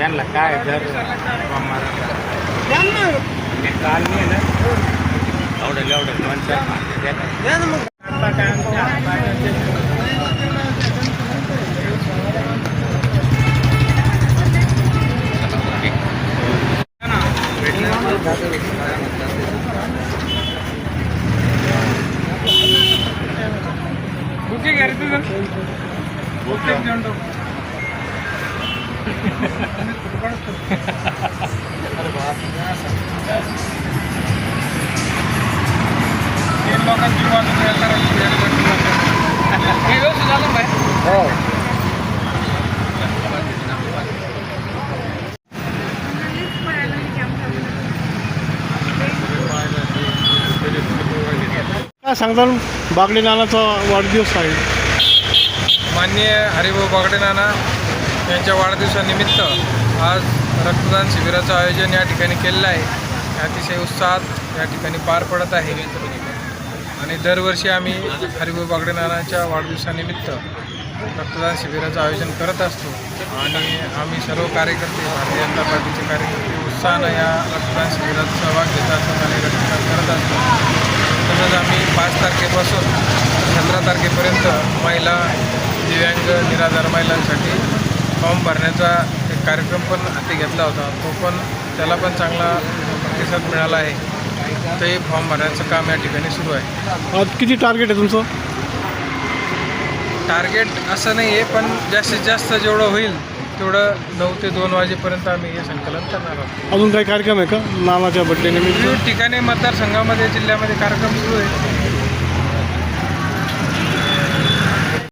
त्यांना काय जर काल नाही ना एवढं बुके घ्या रे तुझं बुके घेऊन टाकू तीन लोकांची वाजून हे व्यवस्थित झालं बाय हो काय सांगताल बागडे नानाचा वाढदिवस आहे. माननीय हरिभाऊ बागडे नाना यांच्या वाढदिवसानिमित्त आज रक्तदान शिबिराचं आयोजन या ठिकाणी केलेलं आहे. अतिशय उत्साहात या ठिकाणी पार पडत आहे आणि दरवर्षी आम्ही हरिभाऊ बागडे नानाच्या वाढदिवसानिमित्त रक्तदान शिबिराचं आयोजन करत असतो आणि आम्ही सर्व कार्यकर्ते भारतीय जनता पार्टीचे कार्यकर्ते उत्साहानं या रक्तदान शिबिरात सहभाग घेत असतात आणि रक्तदान करत असतो. तसंच आम्ही 5 तारखेपासून 17 तारखेपर्यंत महिला दिव्यांग निराधार महिलांसाठी फॉर्म भरण्याचा एक कार्यक्रम पण हाती घेतला होता. तो पण त्याला पण चांगला प्रतिसाद मिळाला आहे. ते फॉर्म भरण्याचं काम या ठिकाणी सुरू आहे. आज किती टार्गेट आहे तुमचं? टार्गेट असं नाही आहे, पण जास्तीत जास्त जेवढं होईल तेवढं 9 ते 2 वाजेपर्यंत आम्ही हे संकलन करणार आहोत. अजून काही कार्यक्रम आहे का नानाच्या बड्डे निमित्त? विविध ठिकाणी मतदारसंघामध्ये जिल्ह्यामध्ये कार्यक्रम सुरू आहे.